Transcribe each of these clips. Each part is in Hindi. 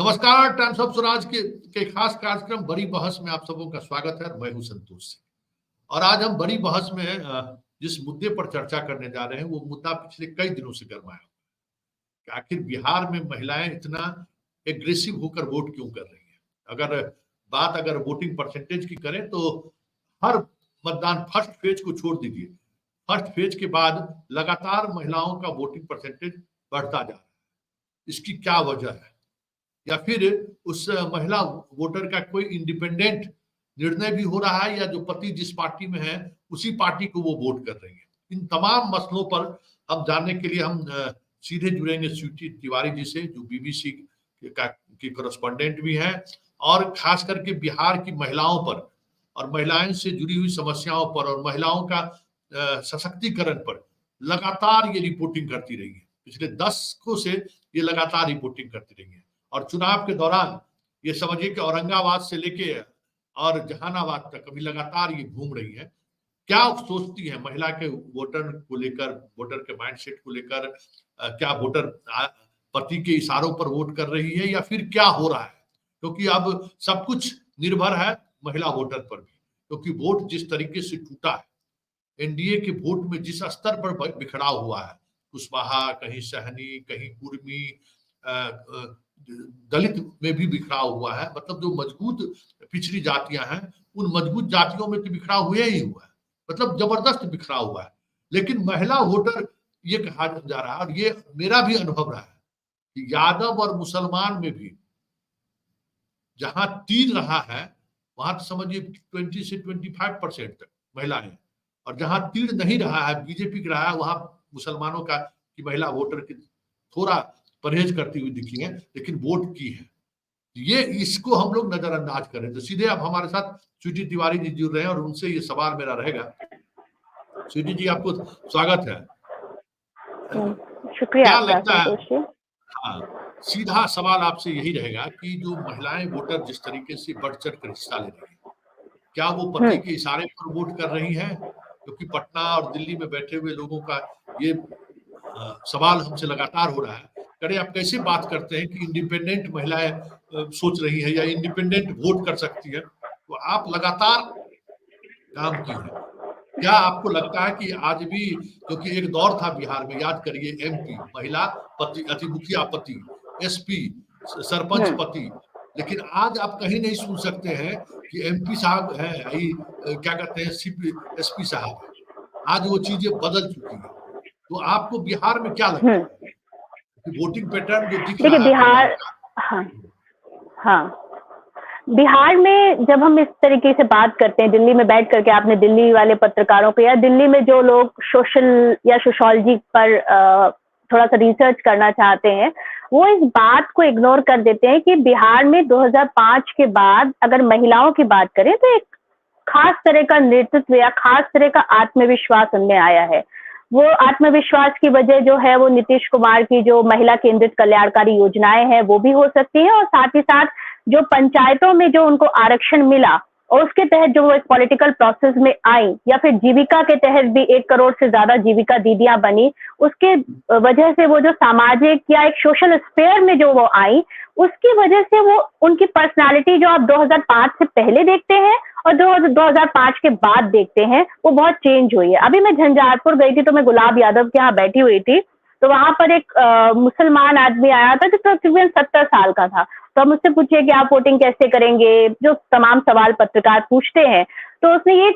नमस्कार। टाइम्स ऑफ स्वराज के खास कार्यक्रम बड़ी बहस में आप सबों का स्वागत है। मैं हूं संतोष सिंह और आज हम बड़ी बहस में जिस मुद्दे पर चर्चा करने जा रहे हैं वो मुद्दा पिछले कई दिनों से गरमाया कि आखिर बिहार में महिलाएं इतना एग्रेसिव होकर वोट क्यों कर रही हैं। अगर वोटिंग परसेंटेज की करें तो हर मतदान फर्स्ट फेज को छोड़ दीजिए, फर्स्ट फेज के बाद लगातार महिलाओं का वोटिंग परसेंटेज बढ़ता जा रहा है। इसकी क्या वजह है, या फिर उस महिला वोटर का कोई इंडिपेंडेंट निर्णय भी हो रहा है, या जो पति जिस पार्टी में है उसी पार्टी को वो वोट कर रही है। इन तमाम मसलों पर हम जानने के लिए हम सीधे जुड़ेंगे स्वीटी तिवारी जी से, जो बीबीसी की करस्पॉन्डेंट भी हैं और खास करके बिहार की महिलाओं पर और महिलाओं से जुड़ी हुई समस्याओं पर और महिलाओं का सशक्तिकरण पर लगातार ये रिपोर्टिंग करती रही है। पिछले दशकों से ये लगातार रिपोर्टिंग करती रही है और चुनाव के दौरान ये समझिए कि औरंगाबाद से लेके और जहानाबाद तक अभी लगातार ये घूम रही है। क्या सोचती है महिला के वोटर को लेकर, वोटर के माइंडसेट को लेकर? क्या वोटर पति के इशारों पर वोट कर रही है या फिर क्या हो रहा है? क्योंकि अब सब कुछ निर्भर है महिला वोटर पर भी, क्योंकि वोट जिस तरीके से टूटा है, एनडीए के वोट में जिस स्तर पर बिखराव हुआ है, कुशवाहा, कहीं सहनी, कहीं कुर्मी, दलित में भी बिखराव हुआ है। मतलब जो मजबूत पिछड़ी जातियां हैं उन मजबूत जातियों में तो बिखराव हुआ ही हुआ है, मतलब जबरदस्त बिखराव हुआ है। लेकिन महिला वोटर ये कहा जा रहा है और ये मेरा भी अनुभव रहा है कि यादव और मुसलमान में भी जहां तीर रहा है वहां तो समझिए 20 से 25% तक महिलाएं, और जहां तीर नहीं रहा है, बीजेपी का रहा है, वहां मुसलमानों का की महिला वोटर की थोड़ा परहेज करती हुई दिखी है, लेकिन वोट की है। ये इसको हम लोग नजरअंदाज करें तो सीधे अब हमारे साथ स्वीटी तिवारी जी जुड़ रहे हैं और उनसे ये सवाल मेरा रहेगा। स्वीटी जी, आपको स्वागत है। शुक्रिया। क्या लगता है? हाँ, सीधा सवाल आपसे यही रहेगा कि जो महिलाएं वोटर जिस तरीके से बढ़ चढ़ कर हिस्सा ले रही है, क्या वो पति के इशारे पर वोट कर रही हैं? क्योंकि पटना और दिल्ली में बैठे हुए लोगों का ये सवाल हमसे लगातार हो रहा है। करे आप कैसे बात करते हैं कि इंडिपेंडेंट महिलाएं सोच रही है या इंडिपेंडेंट वोट कर सकती है? तो आप लगातार काम की है, क्या आपको लगता है कि आज भी, क्योंकि एक दौर था बिहार में, याद करिए, एमपी महिला पति, मुखिया पति, एसपी सरपंच पति, लेकिन आज आप कहीं नहीं सुन सकते हैं कि एमपी साहब है, क्या कहते हैं, एसपी साहब है। आज वो चीजें बदल चुकी है। तो आपको बिहार में क्या लगता है कि वोटिंग पैटर्न जो दिख रहा है बिहार, हाँ, बिहार में जब हम इस तरीके से बात करते हैं, दिल्ली में बैठ करके, आपने दिल्ली वाले पत्रकारों को या दिल्ली में जो लोग सोशल या सोशोलॉजी पर थोड़ा सा रिसर्च करना चाहते हैं, वो इस बात को इग्नोर कर देते हैं कि बिहार में 2005 के बाद अगर महिलाओं की बात करें तो एक खास तरह का नेतृत्व या खास तरह का आत्मविश्वास उनमें आया है। वो आत्मविश्वास की वजह जो है वो नीतीश कुमार की जो महिला केंद्रित कल्याणकारी योजनाएं हैं वो भी हो सकती है, और साथ ही साथ जो पंचायतों में जो उनको आरक्षण मिला और उसके तहत जो वो एक पॉलिटिकल प्रोसेस में आई, या फिर जीविका के तहत भी 1 करोड़ से ज्यादा जीविका दीदियां बनी, उसके वजह से वो जो सामाजिक या एक सोशल स्फेयर में जो वो आई, उसकी वजह से वो उनकी पर्सनालिटी जो आप 2005 से पहले देखते हैं और 2005 के बाद देखते हैं वो बहुत चेंज हुई है। अभी मैं झंझारपुर गई थी तो मैं गुलाब यादव के यहाँ बैठी हुई थी, तो वहां पर एक मुसलमान आदमी आया था जो तकरीबन 70 साल का था। तो हम उससे पूछे कि आप वोटिंग कैसे करेंगे, जो तमाम सवाल पत्रकार पूछते हैं, तो उसने ये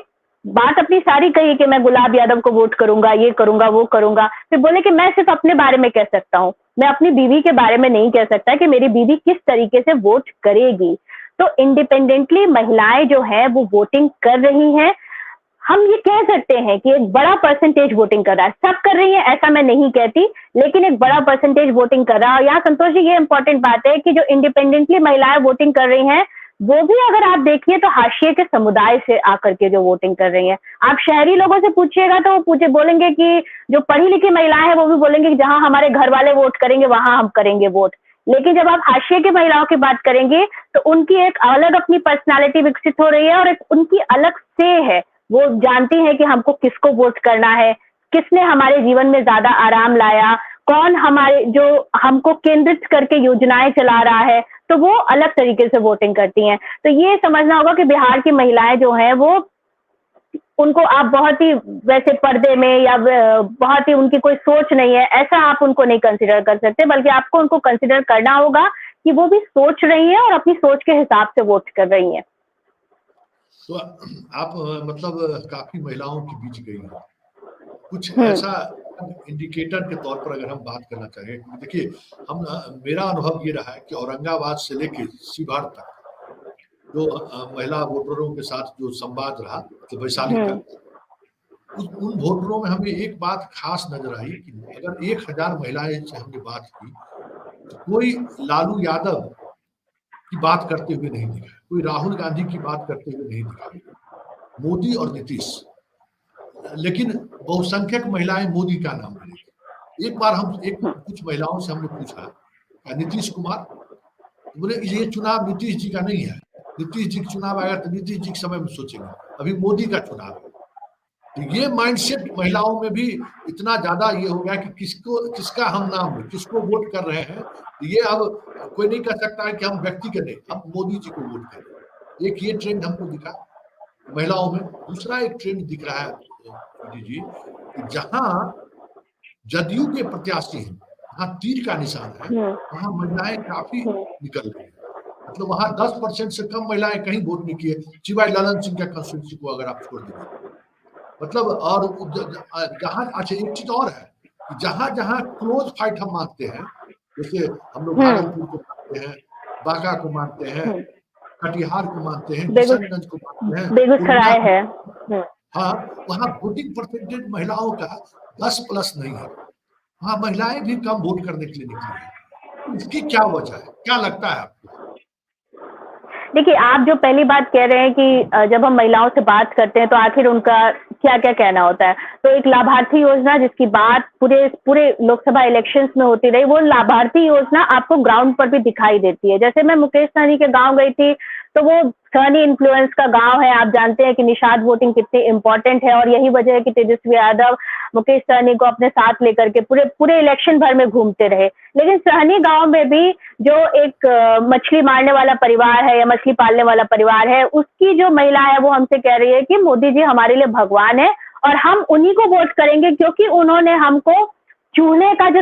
बात अपनी सारी कही कि मैं गुलाब यादव को वोट करूंगा, ये करूंगा, वो करूंगा। फिर बोले कि मैं सिर्फ अपने बारे में कह सकता हूँ, मैं अपनी बीवी के बारे में नहीं कह सकता कि मेरी बीवी किस तरीके से वोट करेगी। तो इंडिपेंडेंटली महिलाएं जो है वो वोटिंग कर रही हैं। हम ये कह सकते हैं कि एक बड़ा परसेंटेज वोटिंग कर रहा है, सब कर रही है ऐसा मैं नहीं कहती, लेकिन एक बड़ा परसेंटेज वोटिंग कर रहा है। और यहाँ संतोष जी ये इंपॉर्टेंट बात है कि जो इंडिपेंडेंटली महिलाएं वोटिंग कर रही हैं वो भी अगर आप देखिए तो हाशिए के समुदाय से आकर के जो वोटिंग कर रही हैं। आप शहरी लोगों से पूछिएगा तो वो बोलेंगे कि जो पढ़ी लिखी महिलाएं हैं वो भी बोलेंगे कि जहां हमारे घर वाले वोट करेंगे वहां हम करेंगे वोट। लेकिन जब आप हाशिए की महिलाओं की बात करेंगे तो उनकी एक अलग अपनी पर्सनालिटी विकसित हो रही है और एक उनकी अलग से है, वो जानती है कि हमको किसको वोट करना है, किसने हमारे जीवन में ज्यादा आराम लाया, कौन हमारे जो हमको केंद्रित करके योजनाएं चला रहा है, तो वो अलग तरीके से वोटिंग करती हैं। तो ये समझना होगा कि बिहार की महिलाएं जो हैं वो, उनको आप बहुत ही वैसे पर्दे में या बहुत ही उनकी कोई सोच नहीं है, ऐसा आप उनको नहीं कंसिडर कर सकते, बल्कि आपको उनको कंसिडर करना होगा कि वो भी सोच रही हैं और अपनी सोच के हिसाब से वोट कर रही हैं। तो आप मतलब काफी महिलाओं के बीच गई हैं, कुछ ऐसा इंडिकेटर के तौर पर अगर हम बात करना चाहें, देखिए हम मेरा अनुभव ये रहा है कि औरंगाबाद से लेके शिवहर तक जो महिला वोटरों के साथ जो संवाद रहा, तो वैशाली तक, उन वोटरों में हमें एक बात खास नजर आई कि अगर 1000 महिलाएं से हमने बात की तो कोई लालू यादव की बात करते हुए नहीं दिखा, कोई राहुल गांधी की बात करते हुए नहीं दिखा, मोदी और नीतीश। लेकिन बहुसंख्यक महिलाएं मोदी का नाम लेती। एक बार हम कुछ महिलाओं से हमने पूछा, नीतीश कुमार, तो बोले ये चुनाव नीतीश जी का नहीं है, नीतीश जी का चुनाव आएगा तो नीतीश जी के समय में सोचेंगे, अभी मोदी का चुनाव है। तो ये माइंडसेट महिलाओं में भी इतना ज्यादा ये हो गया कि किसका हम नाम किसको वोट कर रहे हैं, ये अब कोई नहीं कह सकता है कि हम व्यक्ति के नहीं, हम मोदी जी को वोट करें। एक ये ट्रेंड हमको दिखा महिलाओं में। दूसरा एक ट्रेंड दिख रहा है जी, जहां जदयू के प्रत्याशी हैं, वहां तीर का निशान है, वहां महिलाएं काफी निकल रही है। मतलब वहां 10% से कम महिलाएं कहीं वोट नहीं किए, सिवाय ललन सिंह का कंस्टिट्यूंसी को अगर आप छोड़ देंगे। मतलब और जहां, अच्छा एक चीज और है कि जहां जहां क्लोज फाइट हम मानते हैं, जैसे हम लोग भागलपुर को मानते हैं, बांका को मानते हैं, कटिहार को मानते हैं, किशनगंज को मानते हैं, बेगूसराय है, हाँ, वहाँ वोटिंग परसेंटेज महिलाओं का 10+ नहीं है, वहाँ महिलाएं भी कम वोट करने के लिए निकली है। इसकी क्या वजह है, क्या लगता है आपको? देखिए, आप जो पहली बात कह रहे हैं कि जब हम महिलाओं से बात करते हैं तो आखिर उनका क्या क्या कहना होता है, तो एक लाभार्थी योजना जिसकी बात पूरे लोकसभा इलेक्शंस में होती रही, वो लाभार्थी योजना आपको ग्राउंड पर भी दिखाई देती है। जैसे मैं मुकेश सहनी के गांव गई थी, तो वो सहनी इन्फ्लुएंस का गांव है, आप जानते हैं कि निषाद वोटिंग कितनी इंपॉर्टेंट है, और यही वजह है कि तेजस्वी यादव मुकेश सहनी को अपने साथ लेकर के पूरे इलेक्शन भर में घूमते रहे। लेकिन सहनी गांव में भी जो एक मछली मारने वाला परिवार है या मछली पालने वाला परिवार है, उसकी जो महिला है वो हमसे कह रही है कि मोदी जी हमारे लिए भगवान है और हम उन्हीं को वोट करेंगे क्योंकि उन्होंने हमको चूल्हे का जो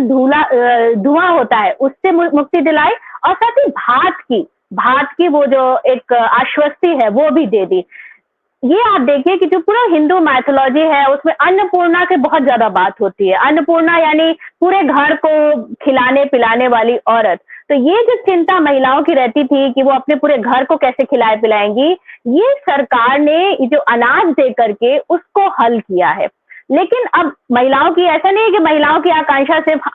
धुआं होता है उससे मुक्ति दिलाई, और साथ ही भात की वो जो एक आश्वस्ति है वो भी दे दी। ये आप देखिए कि जो पूरा हिंदू मैथोलॉजी है उसमें अन्नपूर्णा की बहुत ज्यादा बात होती है। अन्नपूर्णा यानी पूरे घर को खिलाने पिलाने वाली औरत। तो ये जो चिंता महिलाओं की रहती थी कि वो अपने पूरे घर को कैसे खिलाए पिलाएंगी, ये सरकार ने जो अनाज दे करके उसको हल किया है। लेकिन अब महिलाओं की ऐसा नहीं है कि महिलाओं की आकांक्षा सिर्फ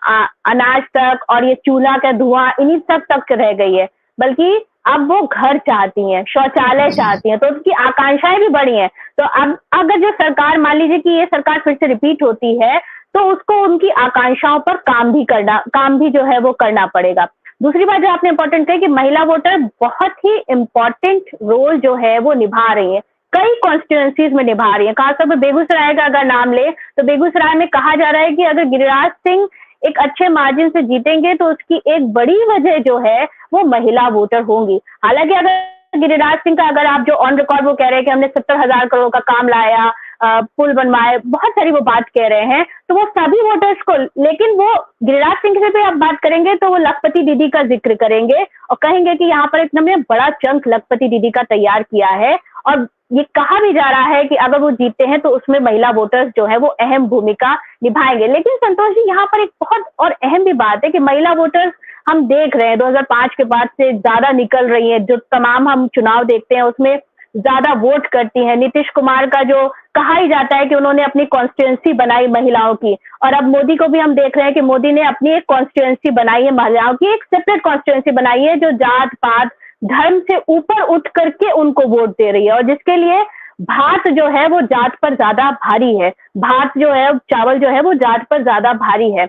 अनाज तक और ये चूल्हा का धुआं इन्हीं तक रह गई है, बल्कि अब वो घर चाहती हैं, शौचालय चाहती हैं, तो उसकी आकांक्षाएं भी बढ़ी हैं। तो अब अगर जो सरकार, मान लीजिए कि ये सरकार फिर से रिपीट होती है, तो उसको उनकी आकांक्षाओं पर काम भी जो है वो करना पड़ेगा। दूसरी बात जो आपने इम्पोर्टेंट कही कि महिला वोटर बहुत ही इम्पोर्टेंट रोल जो है वो निभा रही है, कई कॉन्स्टिट्यूएंसीज में निभा रही है। खासतौर पर बेगूसराय का अगर नाम ले तो बेगूसराय में कहा जा रहा है कि अगर गिरिराज सिंह एक अच्छे मार्जिन से जीतेंगे तो उसकी एक बड़ी वजह जो है वो महिला वोटर होंगी। हालांकि अगर गिरिराज सिंह का अगर आप जो ऑन रिकॉर्ड वो कह रहे हैं कि हमने 70,000 करोड़ का काम लाया, पुल बनवाए, बहुत सारी वो बात कह रहे हैं, तो वो सभी वोटर्स को, लेकिन वो गिरिराज सिंह से भी आप बात करेंगे तो वो लखपति दीदी का जिक्र करेंगे और कहेंगे कि यहाँ पर इतना बड़ा चंक लखपति दीदी का तैयार किया है, और ये कहा भी जा रहा है कि अगर वो जीतते हैं तो उसमें महिला वोटर्स जो है वो अहम भूमिका निभाएंगे। लेकिन संतोष जी, यहाँ पर एक बहुत और अहम भी बात है कि महिला वोटर्स हम देख रहे हैं 2005 के बाद से ज्यादा निकल रही है। जो तमाम हम चुनाव देखते हैं उसमें ज्यादा वोट करती हैं। नीतीश कुमार का जो कहा ही जाता है कि उन्होंने अपनी कॉन्स्टिट्यूएंसी बनाई महिलाओं की, और अब मोदी को भी हम देख रहे हैं कि मोदी ने अपनी एक कॉन्स्टिट्यूएंसी बनाई है महिलाओं की, एक सेपरेट कॉन्स्टिट्यूएंसी बनाई है जो जात पात धर्म से ऊपर उठ करके उनको वोट दे रही है, और जिसके लिए भात जो है वो जात पर ज्यादा भारी है, भात जो है चावल जो है वो जात पर ज्यादा भारी है।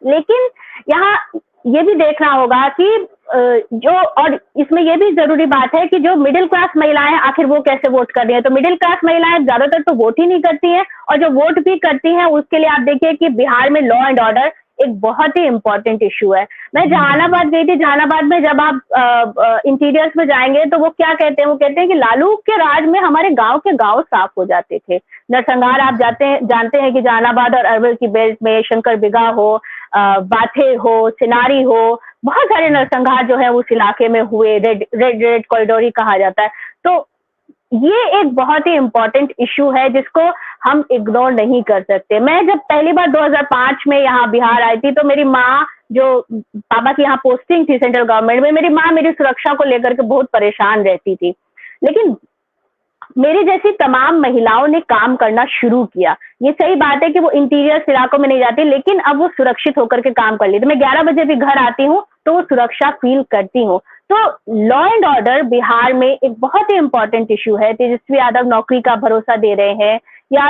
लेकिन यहाँ ये भी देखना होगा कि जो, और इसमें ये भी जरूरी बात है कि जो मिडिल क्लास महिलाएं आखिर वो कैसे वोट कर रही हैं। तो मिडिल क्लास महिलाएं ज्यादातर तो वोट ही नहीं करती हैं, और जो वोट भी करती हैं उसके लिए आप देखिए कि बिहार में लॉ एंड ऑर्डर एक बहुत ही इम्पोर्टेंट इशू है। मैं जहानाबाद गई थी, जहानाबाद में जब आप इंटीरियर्स में जाएंगे तो वो क्या कहते हैं, वो कहते हैं कि लालू के राज में हमारे गांव के गांव साफ हो जाते थे। नरसंहार आप जानते हैं कि जहानाबाद और अरवल की बेल्ट में शंकर बिगहा हो, बाथे हो, सिनारी हो, बहुत सारे नरसंहार जो है उस इलाके में हुए, रेड कॉरिडोर ही कहा जाता है। तो ये एक बहुत ही इम्पोर्टेंट इशू है जिसको हम इग्नोर नहीं कर सकते। मैं जब पहली बार 2005 में यहाँ बिहार आई थी तो मेरी माँ, जो पापा की यहाँ पोस्टिंग थी सेंट्रल गवर्नमेंट में, मेरी माँ मेरी सुरक्षा को लेकर के बहुत परेशान रहती थी। लेकिन मेरी जैसी तमाम महिलाओं ने काम करना शुरू किया। ये सही बात है कि वो इंटीरियर इलाकों में नहीं जाती, लेकिन अब वो सुरक्षित होकर के काम कर लेती। मैं 11 बजे भी घर आती हूँ तो वो सुरक्षा फील करती हूँ। तो लॉ एंड ऑर्डर बिहार में एक बहुत ही इंपॉर्टेंट इशू है। तेजस्वी यादव नौकरी का भरोसा दे रहे हैं या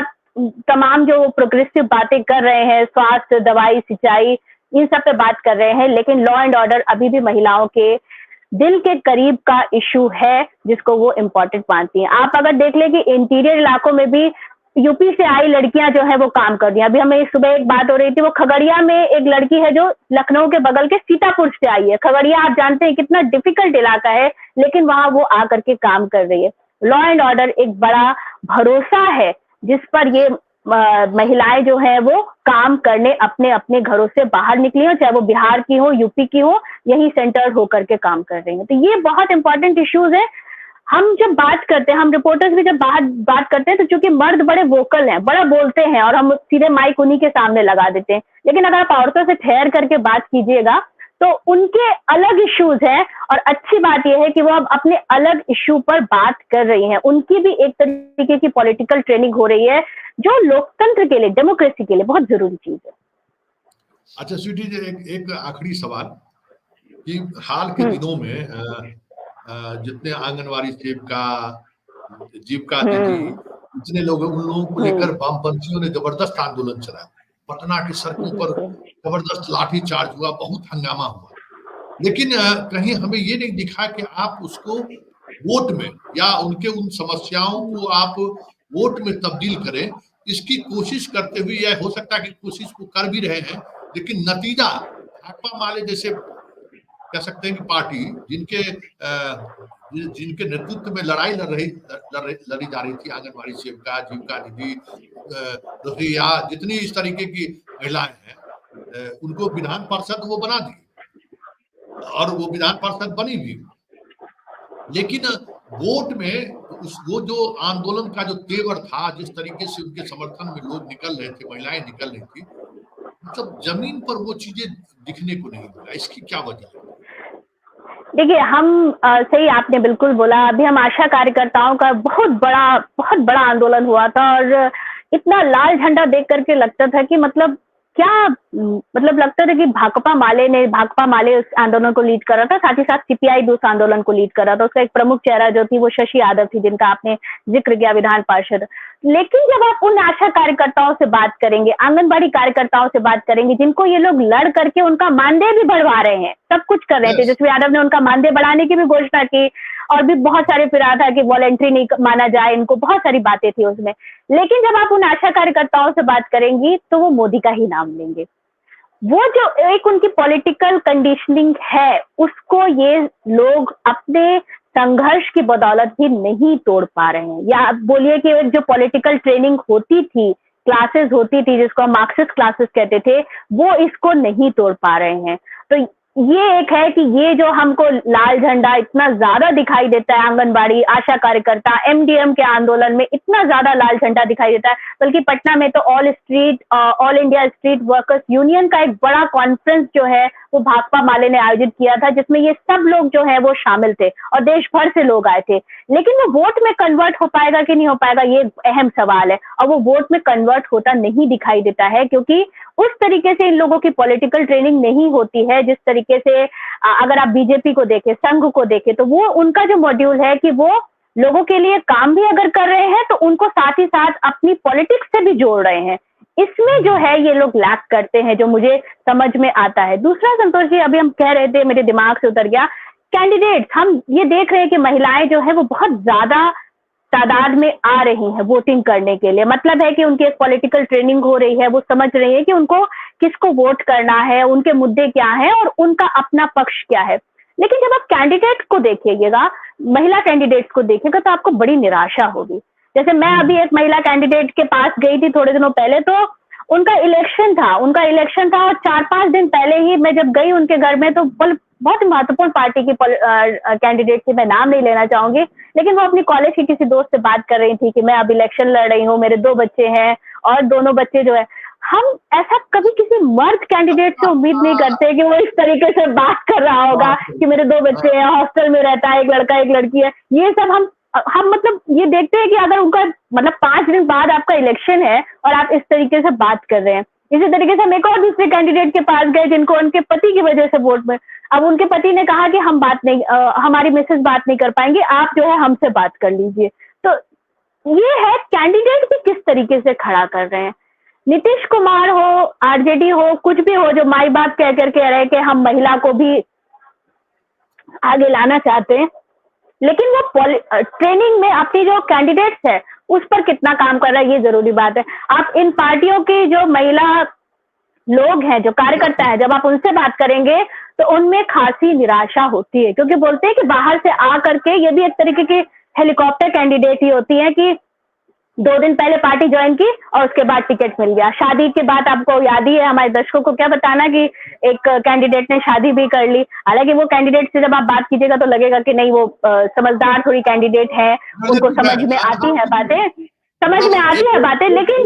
तमाम जो प्रोग्रेसिव बातें कर रहे हैं, स्वास्थ्य, दवाई, सिंचाई, इन सब पे बात कर रहे हैं, लेकिन लॉ एंड ऑर्डर अभी भी महिलाओं के दिल के करीब का इशू है जिसको वो इम्पोर्टेंट मानती हैं। आप अगर देख लें कि इंटीरियर इलाकों में भी यूपी से आई लड़कियां जो है वो काम कर रही हैं। अभी हमें सुबह एक बात हो रही थी, वो खगड़िया में एक लड़की है जो लखनऊ के बगल के सीतापुर से आई है। खगड़िया आप जानते हैं कितना डिफिकल्ट इलाका है, लेकिन वहां वो आकर के काम कर रही है। लॉ एंड ऑर्डर एक बड़ा भरोसा है जिस पर ये महिलाएं जो है वो काम करने अपने अपने घरों से बाहर निकली हो, चाहे वो बिहार की हो, यूपी की हो, यही सेंटर होकर के काम कर रही हैं। तो ये बहुत इंपॉर्टेंट इश्यूज है। हम जब बात करते हैं, हम रिपोर्टर्स भी जब बाहर बात करते हैं तो चूंकि मर्द बड़े वोकल हैं, बड़ा बोलते हैं और हम सीधे माइक उन्हीं के सामने लगा देते हैं, लेकिन अगर आप औरतों से ठहर करके बात कीजिएगा तो उनके अलग इश्यूज हैं। और अच्छी बात यह है कि वो अब अपने अलग इश्यू पर बात कर रही हैं। उनकी भी एक तरीके की पॉलिटिकल ट्रेनिंग हो रही है जो लोकतंत्र के लिए, डेमोक्रेसी के लिए बहुत जरूरी चीज है। अच्छा स्वीटी जी, एक आखिरी सवाल कि हाल के दिनों में जितने आंगनवाड़ी सेविका, जीविका दीदी, जितने लोग, उन लोगों को लेकर वामपंथियों ने जबरदस्त आंदोलन चलाया। पटना की सड़कों पर जबरदस्त लाठी चार्ज हुआ, बहुत हंगामा हुआ, लेकिन कहीं हमें ये नहीं दिखा कि आप उसको वोट में या उनके उन समस्याओं को आप वोट में तब्दील करें। इसकी कोशिश करते हुए, यह हो सकता है कि कोशिश को कर भी रहे हैं, लेकिन नतीजा भाकपा माले जैसे कह सकते हैं कि पार्टी जिनके नेतृत्व में लड़ाई लड़ी जा रही थी, आंगनबाड़ी सेविका, जीविका दीदी, या जितनी इस तरीके की महिलाएं हैं, उनको विधान पार्षद वो बना दी और वो विधान पार्षद बनी भी, लेकिन वोट में वो जो आंदोलन का जो तेवर था, जिस तरीके से उनके समर्थन में लोग निकल रहे थे, महिलाएं निकल रही थी, मतलब जमीन पर वो चीजें दिखने को नहीं मिला। इसकी क्या वजह है? देखिए, हम सही आपने बिल्कुल बोला। अभी हम आशा कार्यकर्ताओं का बहुत बड़ा आंदोलन हुआ था और इतना लाल झंडा देख करके लगता था कि मतलब लगता था कि भाकपा माले उस आंदोलन को लीड कर रहा था, साथ ही साथ सीपीआई उस आंदोलन को लीड कर रहा था। उसका एक प्रमुख चेहरा जो थी वो शशि यादव थी, जिनका आपने जिक्र किया, विधान पार्षद। लेकिन जब आप उन आशा कार्यकर्ताओं से बात करेंगे, आंगनबाड़ी कार्यकर्ताओं से बात करेंगे, जिनको ये लोग लड़ करके उनका मानदेय भी बढ़वा रहे हैं, सब कुछ कर रहे थे। तेजस्वी यादव ने उनका मानदेय बढ़ाने की भी घोषणा की और भी बहुत सारे फिर रहा था कि वॉलंटरी नहीं माना जाए इनको, बहुत सारी बातें थी उसमें। लेकिन जब आप उन आशा कार्यकर्ताओं से बात करेंगी तो वो मोदी का ही नाम लेंगे। वो जो एक उनकी पॉलिटिकल कंडीशनिंग है, उसको ये लोग अपने संघर्ष की बदौलत भी नहीं तोड़ पा रहे हैं। या आप बोलिए कि एक जो पॉलिटिकल ट्रेनिंग होती थी, क्लासेस होती थी जिसको हम मार्क्सिस्ट क्लासेस कहते थे, वो इसको नहीं तोड़ पा रहे हैं। तो ये एक है कि ये जो हमको लाल झंडा इतना ज्यादा दिखाई देता है, आंगनबाड़ी, आशा कार्यकर्ता, एमडीएम के आंदोलन में इतना ज्यादा लाल झंडा दिखाई देता है, बल्कि पटना में तो all India street workers union का एक बड़ा कॉन्फ्रेंस जो है वो भाकपा माले ने आयोजित किया था, जिसमें ये सब लोग जो है वो शामिल थे और देश भर से लोग आए थे। लेकिन वो वोट में कन्वर्ट हो पाएगा कि नहीं हो पाएगा, ये अहम सवाल है। और वो वोट में कन्वर्ट होता नहीं दिखाई देता है, क्योंकि उस तरीके से इन लोगों की पॉलिटिकल ट्रेनिंग नहीं होती है जिस तरीके से अगर आप बीजेपी को देखें, संघ को देखें, तो वो उनका जो मॉड्यूल है कि वो लोगों के लिए काम भी अगर कर रहे हैं तो उनको साथ ही साथ अपनी पॉलिटिक्स से भी जोड़ रहे हैं। इसमें जो है ये लोग लैक करते हैं, जो मुझे समझ में आता है। दूसरा, संतोष जी, अभी हम कह रहे थे, मेरे दिमाग से उतर गया, कैंडिडेट्स हम ये देख रहे हैं कि महिलाएं जो है वो बहुत ज्यादा तादाद में आ रही हैं वोटिंग करने के लिए। मतलब है कि उनकी एक पॉलिटिकल ट्रेनिंग हो रही है, वो समझ रही है कि उनको किसको वोट करना है, उनके मुद्दे क्या हैं और उनका अपना पक्ष क्या है। लेकिन जब आप कैंडिडेट को देखिएगा, महिला कैंडिडेट्स को देखिएगा, तो आपको बड़ी निराशा होगी। जैसे मैं अभी एक महिला कैंडिडेट के पास गई थी थोड़े दिनों पहले, तो उनका इलेक्शन था और 4-5 दिन पहले ही मैं जब गई उनके घर में, तो बहुत महत्वपूर्ण पार्टी की कैंडिडेट थी, मैं नाम नहीं लेना चाहूंगी, लेकिन वो अपनी कॉलेज की किसी दोस्त से बात कर रही थी कि मैं अब इलेक्शन लड़ रही हूँ, मेरे 2 बच्चे हैं और दोनों बच्चे जो है, हम ऐसा कभी किसी मर्द कैंडिडेट से उम्मीद नहीं करते कि वो इस तरीके से बात कर रहा होगा कि मेरे 2 बच्चे हैं, हॉस्टल में रहता है, एक लड़का एक लड़की है। ये सब हम मतलब ये देखते हैं कि अगर उनका मतलब 5 दिन बाद आपका इलेक्शन है और आप इस तरीके से बात कर रहे हैं। इसी तरीके से हम एक और दूसरे कैंडिडेट के पास गए जिनको उनके पति की वजह से वोट में, अब उनके पति ने कहा कि हम बात नहीं, हमारी मिसेज बात नहीं कर पाएंगे, आप जो है हमसे बात कर लीजिए। तो ये है कैंडिडेट भी किस तरीके से खड़ा कर रहे हैं। नीतीश कुमार हो, आरजेडी हो, कुछ भी हो, जो माई बाप कह कर कह रहे हैं कि हम महिला को भी आगे लाना चाहते हैं, लेकिन वो ट्रेनिंग में अपनी जो कैंडिडेट्स है उस पर कितना काम कर रहा है, ये जरूरी बात है। आप इन पार्टियों की जो महिला लोग हैं, जो कार्यकर्ता है, जब आप उनसे बात करेंगे तो उनमें खासी निराशा होती है, क्योंकि बोलते हैं कि बाहर से आ करके, ये भी एक तरीके की हेलीकॉप्टर कैंडिडेट ही होती है कि 2 दिन पहले पार्टी ज्वाइन की और उसके बाद टिकट मिल गया। शादी के बाद आपको याद ही है, हमारे दर्शकों को क्या बताना कि एक कैंडिडेट ने शादी भी कर ली। हालांकि वो कैंडिडेट से जब आप बात कीजिएगा तो लगेगा कि नहीं, वो समझदार थोड़ी कैंडिडेट है, उनको समझ में आती है बातें, लेकिन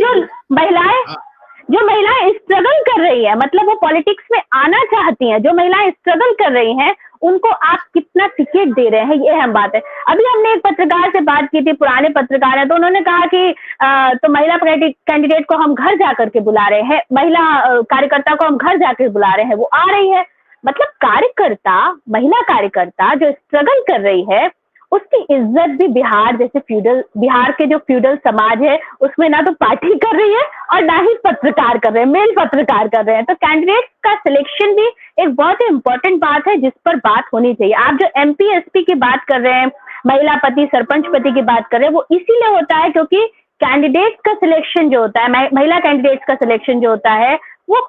जो महिलाएं स्ट्रगल कर रही है, मतलब वो पॉलिटिक्स में आना चाहती हैं, जो महिलाएं स्ट्रगल कर रही हैं, उनको आप कितना टिकट दे रहे हैं, ये अहम बात है। अभी हमने एक पत्रकार से बात की थी, पुराने पत्रकार हैं, तो उन्होंने कहा कि तो महिला कैंडिडेट को हम घर जाकर के बुला रहे हैं, महिला कार्यकर्ता को हम घर जाकर बुला रहे हैं, वो आ रही है। मतलब महिला कार्यकर्ता जो स्ट्रगल कर रही है, उसकी इज्जत भी बिहार के जो फ्यूडल समाज है उसमें ना तो पार्टी कर रही है और ना ही पत्रकार कर रहे हैं, मेल पत्रकार कर रहे हैं। तो कैंडिडेट का सिलेक्शन भी एक बहुत ही इंपॉर्टेंट बात है जिस पर बात होनी चाहिए। आप जो MP SP की बात कर रहे हैं, महिला पति सरपंच पति की बात कर रहे हैं, वो इसीलिए होता है क्योंकि कैंडिडेट का सिलेक्शन जो होता है, महिला कैंडिडेट्स का सिलेक्शन जो होता है, वो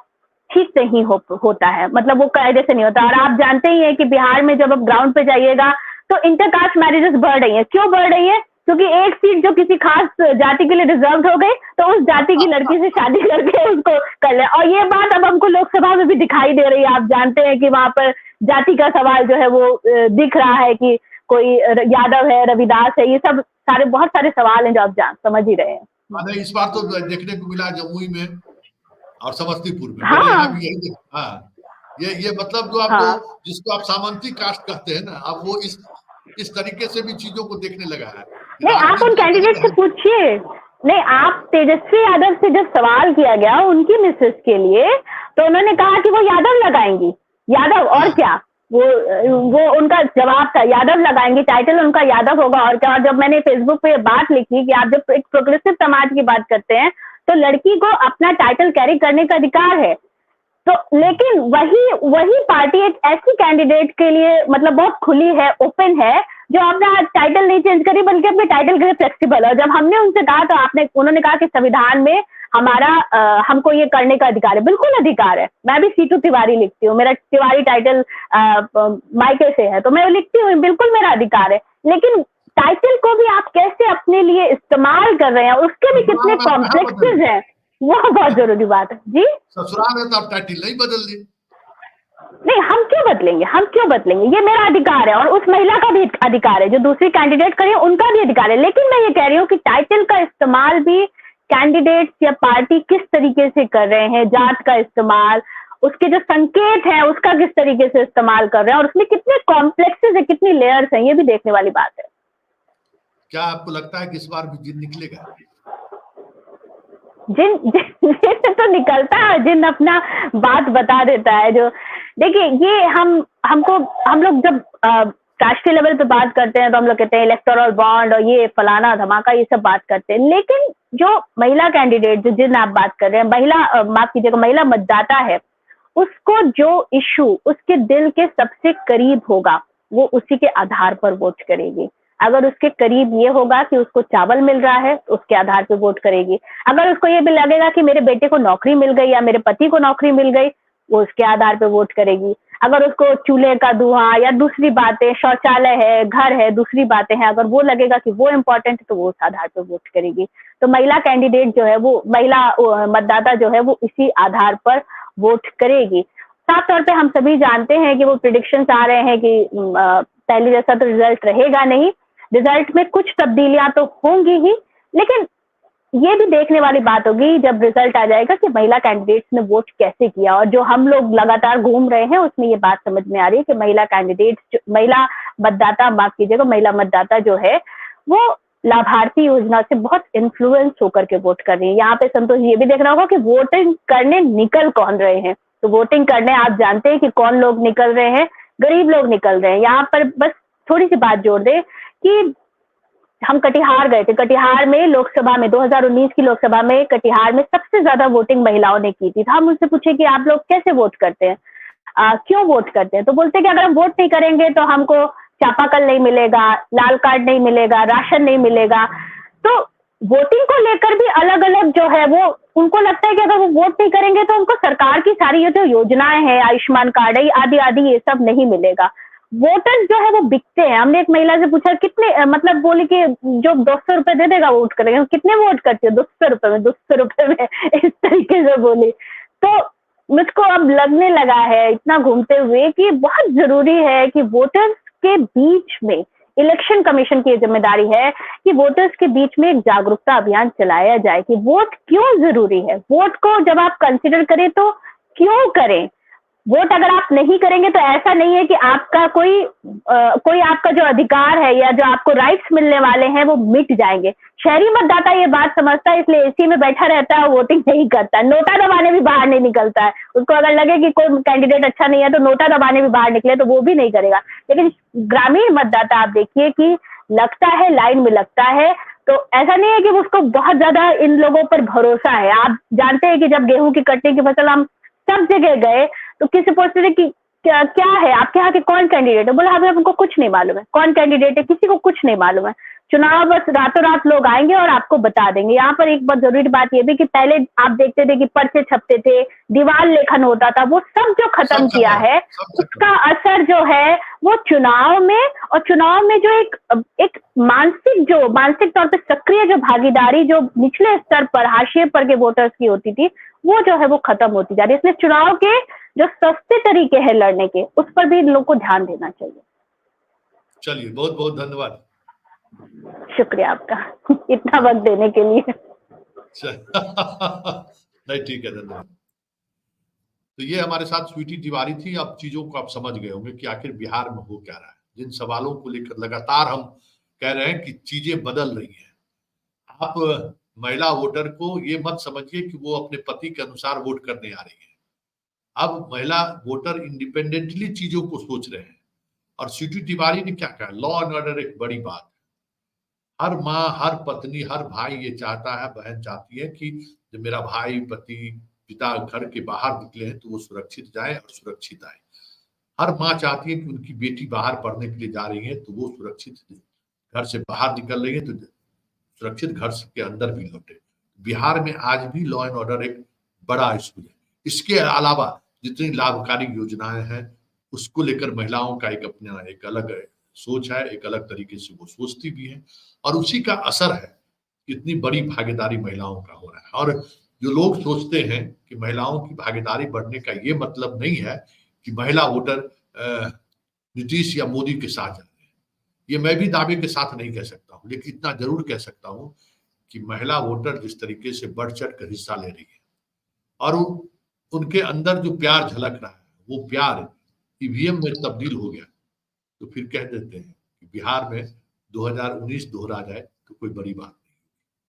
ठीक नहीं होता है, मतलब वो कायदे से नहीं होता। और आप जानते ही हैं कि बिहार में जब आप ग्राउंड पे जाइएगा तो इंटरकास्ट मैरिजेस बढ़ रही है। क्यों बढ़ रही है? क्योंकि एक सीट जो किसी खास जाति के लिए रिजर्व हो गई, तो उस जाति की लड़की से शादी करके उसको कर ले। और ये बात अब हमको लोकसभा में भी दिखाई दे रही है। आप जानते हैं कि वहां पर जाति का सवाल जो है वो दिख रहा है कि कोई यादव है, रविदास है, ये सब बहुत सारे सवाल हैं जो आप समझ ही रहे हैं। इस बार तो देखने को मिला जमुई में और समस्तीपुर में। हाँ, ये मतलब जो आप जिसको आप सामंती कास्ट कहते हैं ना, अब वो इस तरीके से भी चीजों को देखने लगा है। नहीं, आप उन कैंडिडेट से पूछिए। नहीं, आप तेजस्वी यादव से जब सवाल किया गया उनकी मिसेस के लिए, तो उन्होंने कहा कि वो यादव लगाएंगी, यादव और क्या, वो उनका जवाब था, यादव लगाएंगे, टाइटल उनका यादव होगा और क्या। और जब मैंने फेसबुक पे बात लिखी कि आप जब एक प्रोग्रेसिव समाज की बात करते हैं तो लड़की को अपना टाइटल कैरी करने का अधिकार है, तो लेकिन वही पार्टी एक ऐसी कैंडिडेट के लिए मतलब बहुत खुली है, ओपन है, जो अपना टाइटल नहीं चेंज करी बल्कि अपने टाइटल के लिए फ्लेक्सिबल है। जब हमने उनसे कहा तो उन्होंने कहा कि संविधान में हमको ये करने का अधिकार है। बिल्कुल अधिकार है। मैं भी सीटू तिवारी लिखती हूँ, मेरा तिवारी टाइटल मायके से है, तो मैं लिखती हूँ, बिल्कुल मेरा अधिकार है। लेकिन टाइटल को भी आप कैसे अपने लिए इस्तेमाल कर रहे हैं, उसके भी कितने कॉम्प्लेक्सेस हैं, वो बहुत जरूरी बात है। जी, ससुराल में तो आप टाइटल नहीं बदल दी। नहीं, हम क्यों बदलेंगे, ये मेरा अधिकार है और उस महिला का भी अधिकार है, जो दूसरी कैंडिडेट करी उनका भी अधिकार है। लेकिन मैं ये कह रही हूँ कि टाइटल का इस्तेमाल भी कैंडिडेट या पार्टी किस तरीके से कर रहे हैं, जात का इस्तेमाल, उसके जो संकेत है उसका किस तरीके से इस्तेमाल कर रहे हैं और उसमें कितने कॉम्प्लेक्सेस है, कितनी लेयर्स हैं, ये भी देखने वाली बात है। क्या आपको लगता है कि इस बार भी जिन निकलेगा? जिन तो निकलता है, जिन अपना बात बता देता है। जो देखिए, ये हम लोग जब राष्ट्रीय लेवल पे बात करते हैं तो हम लोग कहते हैं इलेक्टोरल बॉन्ड और ये फलाना धमाका, ये सब बात करते हैं। लेकिन जो महिला कैंडिडेट जिन आप बात कर रहे हैं, माफ कीजिएगा, महिला मतदाता है, उसको जो इशू उसके दिल के सबसे करीब होगा वो उसी के आधार पर वोट करेगी। अगर उसके करीब ये होगा कि उसको चावल मिल रहा है तो उसके आधार पे वोट करेगी। अगर उसको ये भी लगेगा कि मेरे बेटे को नौकरी मिल गई या मेरे पति को नौकरी मिल गई, वो उसके आधार पे वोट करेगी। अगर उसको चूल्हे का धुआं या दूसरी बातें, शौचालय है, घर है, दूसरी बातें हैं, अगर वो लगेगा कि वो इम्पोर्टेंट है तो वो उस आधार पे वोट करेगी। तो महिला कैंडिडेट जो है, वो महिला मतदाता जो है वो इसी आधार पर वोट करेगी। साफ तौर पे हम सभी जानते हैं कि वो प्रिडिक्शंस आ रहे हैं कि पहले जैसा तो रिजल्ट रहेगा नहीं, रिजल्ट में कुछ तब्दीलियां तो होंगी ही, लेकिन ये भी देखने वाली बात होगी जब रिजल्ट आ जाएगा कि महिला कैंडिडेट्स ने वोट कैसे किया। और जो हम लोग लगातार घूम रहे हैं उसमें ये बात समझ में आ रही है कि महिला कैंडिडेट्स, महिला मतदाता, माफ कीजिएगा, महिला मतदाता जो है वो लाभार्थी योजना से बहुत इन्फ्लुएंस होकर के वोट कर रही है। यहाँ पे संतोष ये भी देखना होगा कि वोटिंग करने निकल कौन रहे हैं। तो वोटिंग करने आप जानते हैं कि कौन लोग निकल रहे हैं, गरीब लोग निकल रहे हैं। यहाँ पर बस थोड़ी सी बात जोड़ दे कि हम कटिहार गए थे। कटिहार में लोकसभा में 2019 की लोकसभा में कटिहार में सबसे ज्यादा वोटिंग महिलाओं ने की थी। तो हम उनसे पूछे कि आप लोग कैसे वोट करते हैं, क्यों वोट करते हैं? तो बोलते हैं कि अगर हम वोट नहीं करेंगे तो हमको चापाकल नहीं मिलेगा, लाल कार्ड नहीं मिलेगा, राशन नहीं मिलेगा। तो वोटिंग को लेकर भी अलग अलग जो है वो उनको लगता है कि अगर वो वोट नहीं करेंगे तो उनको सरकार की सारी ये जो योजनाएं हैं, आयुष्मान कार्ड है, आदि आदि, ये सब नहीं मिलेगा। वोटर्स जो है वो बिकते हैं। हमने एक महिला से पूछा कितने, मतलब बोली कि जो 200 रुपए दे देगा वोट करेंगे। कितने वोट करते हो? 200 रुपए में, 200 रुपए में, इस तरीके से बोली। तो मुझको अब लगने लगा है इतना घूमते हुए कि बहुत जरूरी है कि वोटर्स के बीच में, इलेक्शन कमीशन की जिम्मेदारी है कि वोटर्स के बीच में एक जागरूकता अभियान चलाया जाए कि वोट क्यों जरूरी है। वोट को जब आप कंसिडर करें तो क्यों करें। वोट अगर आप नहीं करेंगे तो ऐसा नहीं है कि आपका कोई आपका जो अधिकार है या जो आपको राइट्स मिलने वाले हैं वो मिट जाएंगे। शहरी मतदाता ये बात समझता है, इसलिए एसी में बैठा रहता है, वोटिंग नहीं करता, नोटा दबाने भी बाहर नहीं निकलता है। उसको अगर लगे कि कोई कैंडिडेट अच्छा नहीं है तो नोटा दबाने भी बाहर निकले तो वो भी नहीं करेगा। लेकिन ग्रामीण मतदाता आप देखिए कि लगता है, लाइन में लगता है। तो ऐसा नहीं है कि उसको बहुत ज्यादा इन लोगों पर भरोसा है। आप जानते हैं कि जब गेहूं की कटने की फसल हम सब जगह गए तो किसी पूछते थे कि क्या है आपके यहाँ के कौन कैंडिडेट है, बोला हमें हमको कुछ नहीं मालूम है कौन कैंडिडेट है, किसी को कुछ नहीं मालूम है। चुनाव बस रातों रात लोग आएंगे और आपको बता देंगे। यहाँ पर एक बहुत जरूरी बात यह भी कि पहले आप देखते थे कि पर्चे छपते थे, दीवार लेखन होता था, वो सब जो खत्म किया है उसका असर जो है वो चुनाव में, और चुनाव में जो एक मानसिक तौर पर सक्रिय जो भागीदारी जो निचले स्तर पर, हाशिए पर के वोटर्स की होती थी, वो जो है वो खत्म होती जा रही है। इसलिए चुनाव के जो सस्ते तरीके हैं लड़ने के, उस पर भी इन लोग को ध्यान देना चाहिए। चलिए, बहुत बहुत धन्यवाद। शुक्रिया आपका इतना वक्त देने के लिए। नहीं, ठीक है, धन्यवाद। तो ये हमारे साथ स्वीटी तिवारी थी। अब चीजों को आप समझ गए होंगे कि आखिर बिहार में हो क्या रहा है। जिन सवालों को लेकर लगातार हम कह रहे हैं कि चीजें बदल रही हैं। आप महिला वोटर को ये मत समझिए कि वो अपने पति के अनुसार वोट करने आ रही है। अब महिला वोटर इंडिपेंडेंटली चीजों को सोच रहे हैं। और स्वीटी तिवारी ने क्या कहा, लॉ एंड ऑर्डर एक बड़ी बात है। हर माँ, हर पत्नी, हर भाई ये चाहता है, बहन चाहती है कि जब मेरा भाई, पति, पिता घर के बाहर निकले हैं तो वो सुरक्षित जाए और सुरक्षित आए। हर माँ चाहती है कि उनकी बेटी बाहर पढ़ने के लिए जा रही है तो वो सुरक्षित घर से बाहर निकल रही है तो सुरक्षित घर के अंदर भी लौटे। बिहार में आज भी लॉ एंड ऑर्डर एक बड़ा इशू है। इसके अलावा जितनी लाभकारी योजनाएं हैं उसको लेकर महिलाओं का एक अलग सोच है, एक अलग तरीके से वो सोचती भी है, और उसी का असर है इतनी बड़ी भागीदारी महिलाओं का हो रहा है। और जो लोग सोचते हैं कि महिलाओं की भागीदारी बढ़ने का ये मतलब नहीं है कि महिला वोटर नीतीश या मोदी के साथ जा रहे हैं, ये मैं भी दावे के साथ नहीं कह सकता हूँ, लेकिन इतना जरूर कह सकता हूँ कि महिला वोटर जिस तरीके से बढ़ चढ़ कर हिस्सा ले रही है और उनके अंदर जो प्यार झलक रहा है वो प्यार ईवीएम में तब्दील हो गया, तो फिर कह देते हैं कि बिहार में 2019 दोहरा जाए तो कोई बड़ी बात नहीं।